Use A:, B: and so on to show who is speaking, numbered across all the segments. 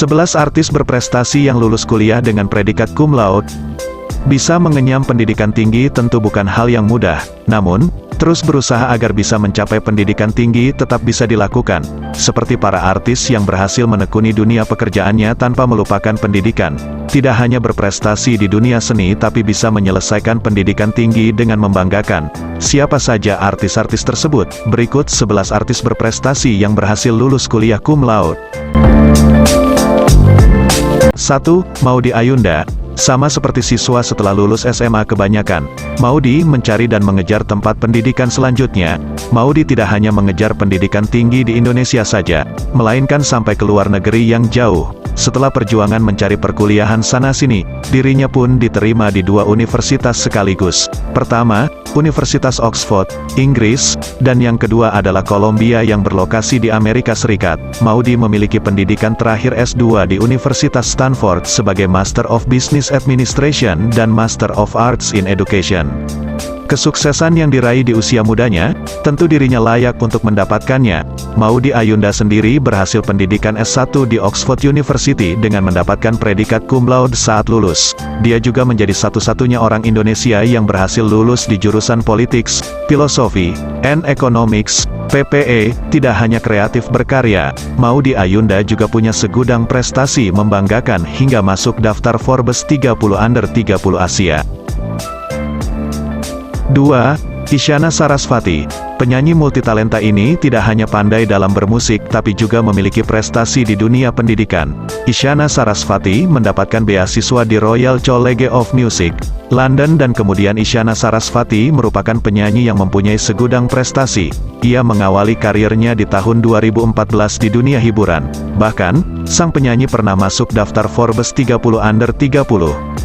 A: 11 artis berprestasi yang lulus kuliah dengan predikat cum laude. Bisa mengenyam pendidikan tinggi tentu bukan hal yang mudah, namun, terus berusaha agar bisa mencapai pendidikan tinggi tetap bisa dilakukan, seperti para artis yang berhasil menekuni dunia pekerjaannya tanpa melupakan pendidikan. Tidak hanya berprestasi di dunia seni tapi bisa menyelesaikan pendidikan tinggi dengan membanggakan. Siapa saja artis-artis tersebut? Berikut 11 artis berprestasi yang berhasil lulus kuliah cum laude. 1. Maudy Ayunda. Sama seperti siswa setelah lulus SMA kebanyakan, Maudy mencari dan mengejar tempat pendidikan selanjutnya. Maudy tidak hanya mengejar pendidikan tinggi di Indonesia saja, melainkan sampai ke luar negeri yang jauh. Setelah perjuangan mencari perkuliahan sana-sini, dirinya pun diterima di 2 universitas sekaligus. Pertama, Universitas Oxford, Inggris, dan yang kedua adalah Columbia yang berlokasi di Amerika Serikat. Maudy memiliki pendidikan terakhir S2 di Universitas Stanford sebagai Master of Business Administration dan Master of Arts in Education. Kesuksesan yang diraih di usia mudanya, tentu dirinya layak untuk mendapatkannya. Maudy Ayunda sendiri berhasil pendidikan S1 di Oxford University dengan mendapatkan predikat cum laude saat lulus. Dia juga menjadi satu-satunya orang Indonesia yang berhasil lulus di jurusan Politics, Filosofi, and Economics, PPE. Tidak hanya kreatif berkarya, Maudy Ayunda juga punya segudang prestasi membanggakan hingga masuk daftar Forbes 30 Under 30 Asia. 2. Isyana Sarasvati. Penyanyi multitalenta ini tidak hanya pandai dalam bermusik tapi juga memiliki prestasi di dunia pendidikan. Isyana Sarasvati mendapatkan beasiswa di Royal College of Music, London, dan kemudian Isyana Sarasvati merupakan penyanyi yang mempunyai segudang prestasi. Ia mengawali karirnya di tahun 2014 di dunia hiburan. Bahkan, sang penyanyi pernah masuk daftar Forbes 30 Under 30.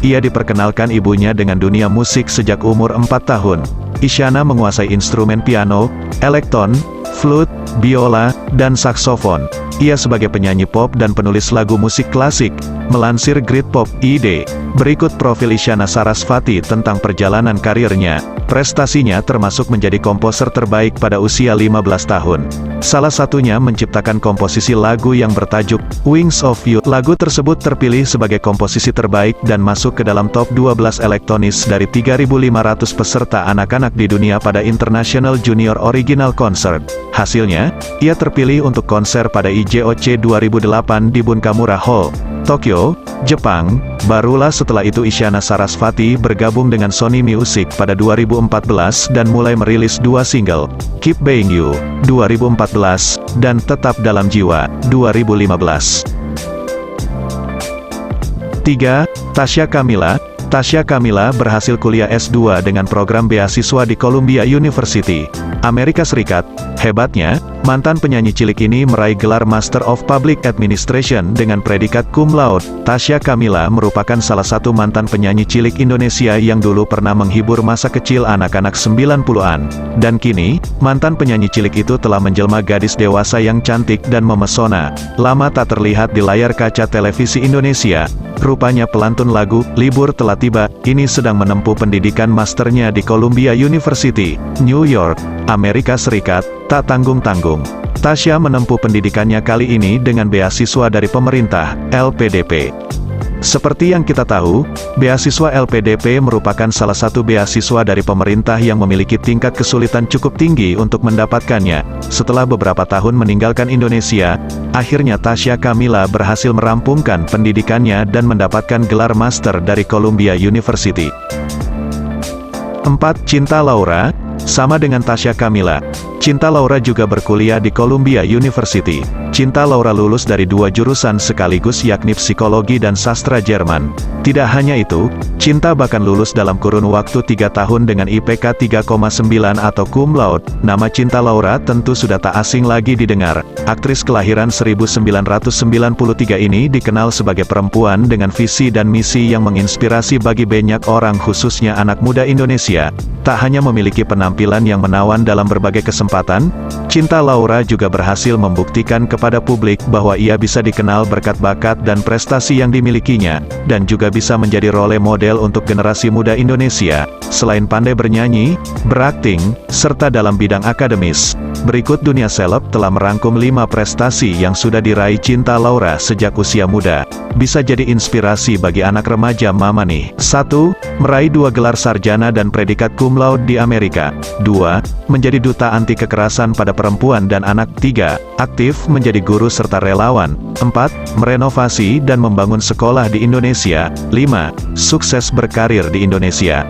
A: Ia diperkenalkan ibunya dengan dunia musik sejak umur 4 tahun. Isyana menguasai instrumen piano, elektron, flute, biola, dan saksofon. Ia sebagai penyanyi pop dan penulis lagu musik klasik. Melansir Gridpop.id, berikut profil Isyana Sarasvati tentang perjalanan karirnya. Prestasinya termasuk menjadi komposer terbaik pada usia 15 tahun. Salah satunya menciptakan komposisi lagu yang bertajuk Wings of You. Lagu tersebut terpilih sebagai komposisi terbaik dan masuk ke dalam top 12 elektronis dari 3.500 peserta anak-anak di dunia pada International Junior Original Concert. Hasilnya, ia terpilih untuk konser pada IJOC 2008 di Bunkamura Hall, Tokyo, Jepang. Barulah setelah itu Isyana Sarasvati bergabung dengan Sony Music pada 2014 dan mulai merilis 2 single, Keep Being You, 2014, dan Tetap Dalam Jiwa, 2015. 3. Tasya Kamila. Tasya Kamila berhasil kuliah S2 dengan program beasiswa di Columbia University, Amerika Serikat. Hebatnya, mantan penyanyi cilik ini meraih gelar Master of Public Administration dengan predikat cum laude. Tasya Kamila merupakan salah satu mantan penyanyi cilik Indonesia yang dulu pernah menghibur masa kecil anak-anak 90-an. Dan kini, mantan penyanyi cilik itu telah menjelma gadis dewasa yang cantik dan memesona. Lama tak terlihat di layar kaca televisi Indonesia. Rupanya pelantun lagu, Libur Telah Tiba, ini sedang menempuh pendidikan masternya di Columbia University, New York, Amerika Serikat. Tak tanggung-tanggung, Tasya menempuh pendidikannya kali ini dengan beasiswa dari pemerintah, LPDP. Seperti yang kita tahu, beasiswa LPDP merupakan salah satu beasiswa dari pemerintah yang memiliki tingkat kesulitan cukup tinggi untuk mendapatkannya. Setelah beberapa tahun meninggalkan Indonesia, akhirnya Tasya Kamila berhasil merampungkan pendidikannya dan mendapatkan gelar master dari Columbia University. 4. Cinta Laura. Sama dengan Tasya Kamila, Cinta Laura juga berkuliah di Columbia University. Cinta Laura lulus dari 2 jurusan sekaligus yakni psikologi dan sastra Jerman. Tidak hanya itu, Cinta bahkan lulus dalam kurun waktu 3 tahun dengan IPK 3,9 atau cum laude. Nama Cinta Laura tentu sudah tak asing lagi didengar. Aktris kelahiran 1993 ini dikenal sebagai perempuan dengan visi dan misi yang menginspirasi bagi banyak orang khususnya anak muda Indonesia. Tak hanya memiliki penampilan yang menawan dalam berbagai kesempatan, Cinta Laura juga berhasil membuktikan kepada publik bahwa ia bisa dikenal berkat bakat dan prestasi yang dimilikinya, dan juga bisa menjadi role model untuk generasi muda Indonesia. Selain pandai bernyanyi, berakting, serta dalam bidang akademis, berikut dunia seleb telah merangkum 5 prestasi yang sudah diraih Cinta Laura sejak usia muda. Bisa jadi inspirasi bagi anak remaja mama nih. 1. Meraih 2 gelar sarjana dan predikat cum laude di Amerika. 2. Menjadi duta anti kekerasan pada perempuan dan anak. 3. Aktif menjadi guru serta relawan. 4. Merenovasi dan membangun sekolah di Indonesia. 5. Sukses berkarir di Indonesia.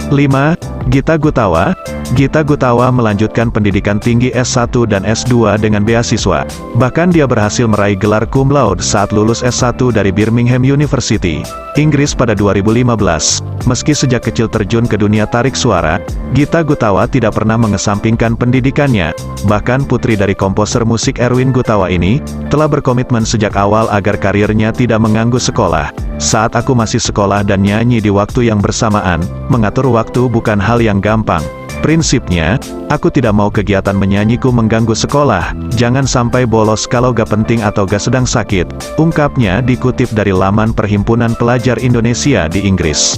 A: 5. Gita Gutawa. Gita Gutawa melanjutkan pendidikan tinggi S1 dan S2 dengan beasiswa. Bahkan dia berhasil meraih gelar cum laude saat lulus S1 dari Birmingham University, Inggris pada 2015. Meski sejak kecil terjun ke dunia tarik suara, Gita Gutawa tidak pernah mengesampingkan pendidikannya. Bahkan putri dari komposer musik Erwin Gutawa ini, telah berkomitmen sejak awal agar karirnya tidak mengganggu sekolah. Saat aku masih sekolah dan nyanyi di waktu yang bersamaan, mengatur waktu bukan hal yang gampang. Prinsipnya, aku tidak mau kegiatan menyanyiku mengganggu sekolah, jangan sampai bolos kalau gak penting atau gak sedang sakit, ungkapnya dikutip dari laman Perhimpunan Pelajar Indonesia di Inggris.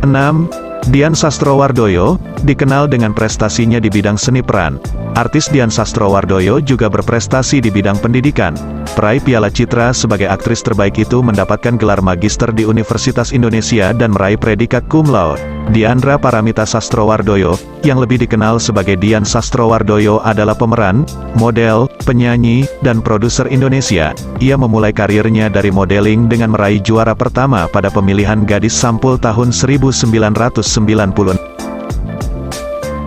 A: 6. Dian Sastrowardoyo, dikenal dengan prestasinya di bidang seni peran. Artis Dian Sastrowardoyo juga berprestasi di bidang pendidikan. Peraih Piala Citra sebagai aktris terbaik itu mendapatkan gelar magister di Universitas Indonesia dan meraih predikat cum laude. Diandra Paramita Sastrowardoyo, yang lebih dikenal sebagai Dian Sastrowardoyo adalah pemeran, model, penyanyi, dan produser Indonesia. Ia memulai karirnya dari modeling dengan meraih juara pertama pada pemilihan Gadis Sampul tahun 1990.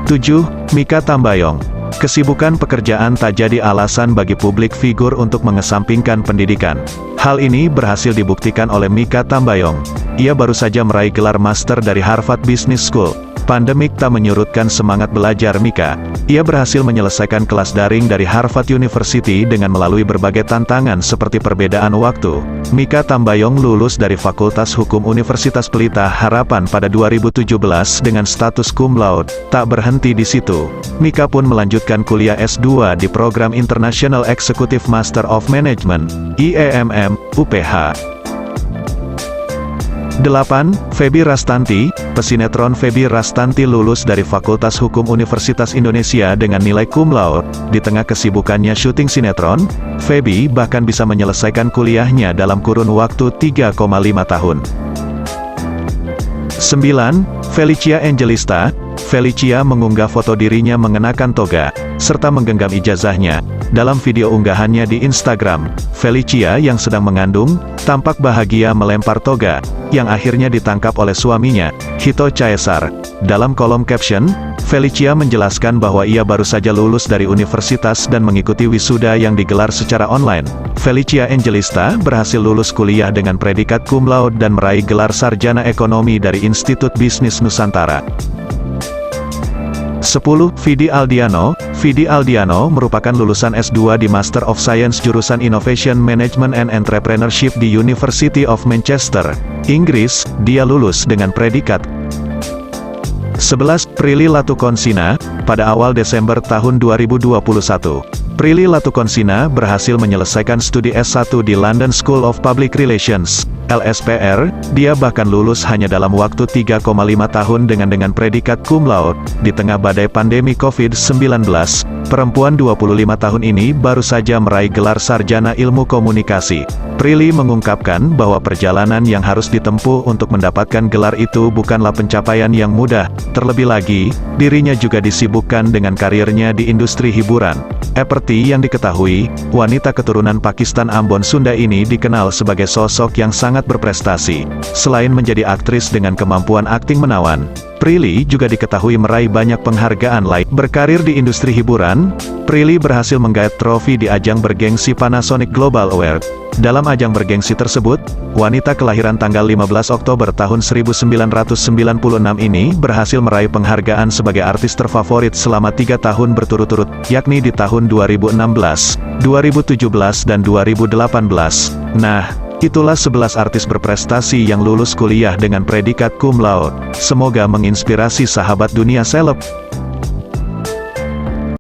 A: 7. Mikha Tambayong. Kesibukan pekerjaan tak jadi alasan bagi publik figur untuk mengesampingkan pendidikan. Hal ini berhasil dibuktikan oleh Mikha Tambayong. Ia baru saja meraih gelar master dari Harvard Business School. Pandemik tak menyurutkan semangat belajar Mikha. Ia berhasil menyelesaikan kelas daring dari Harvard University dengan melalui berbagai tantangan seperti perbedaan waktu. Mikha Tambayong lulus dari Fakultas Hukum Universitas Pelita Harapan pada 2017 dengan status cum laude. Tak berhenti di situ, Mikha pun melanjutkan kuliah S2 di program International Executive Master of Management, IEMM, UPH. 8. Feby Rastanti. Pesinetron Feby Rastanti lulus dari Fakultas Hukum Universitas Indonesia dengan nilai cum laude. Di tengah kesibukannya syuting sinetron, Feby bahkan bisa menyelesaikan kuliahnya dalam kurun waktu 3,5 tahun. 9. Felicia Angelista. Felicia mengunggah foto dirinya mengenakan toga, serta menggenggam ijazahnya. Dalam video unggahannya di Instagram, Felicia yang sedang mengandung, tampak bahagia melempar toga, yang akhirnya ditangkap oleh suaminya, Hito Caesar. Dalam kolom caption, Felicia menjelaskan bahwa ia baru saja lulus dari universitas dan mengikuti wisuda yang digelar secara online. Felicia Angelista berhasil lulus kuliah dengan predikat cum laude dan meraih gelar sarjana ekonomi dari Institut Bisnis Nusantara. 10. Vidi Aldiano. Vidi Aldiano merupakan lulusan S2 di Master of Science jurusan Innovation Management and Entrepreneurship di University of Manchester, Inggris. Dia lulus dengan predikat 11. Prilly Latukonsina. Pada awal Desember tahun 2021, Prilly Latukonsina berhasil menyelesaikan studi S1 di London School of Public Relations, LSPR. Dia bahkan lulus hanya dalam waktu 3,5 tahun dengan predikat cum laude. Di tengah badai pandemi COVID-19, perempuan 25 tahun ini baru saja meraih gelar sarjana ilmu komunikasi. Prilly mengungkapkan bahwa perjalanan yang harus ditempuh untuk mendapatkan gelar itu bukanlah pencapaian yang mudah. Terlebih lagi, dirinya juga disibukkan dengan karirnya di industri hiburan. Seperti yang diketahui, wanita keturunan Pakistan Ambon Sunda ini dikenal sebagai sosok yang sangat berprestasi. Selain menjadi aktris dengan kemampuan akting menawan, Prilly juga diketahui meraih banyak penghargaan lain. Berkarir di industri hiburan, Prilly berhasil menggait trofi di ajang bergengsi Panasonic Global Award. Dalam ajang bergengsi tersebut, wanita kelahiran tanggal 15 Oktober tahun 1996 ini berhasil meraih penghargaan sebagai artis terfavorit selama 3 tahun berturut-turut, yakni di tahun 2016, 2017 dan 2018. Nah, Itulah 11 artis berprestasi yang lulus kuliah dengan predikat cum laude. Semoga menginspirasi sahabat dunia seleb.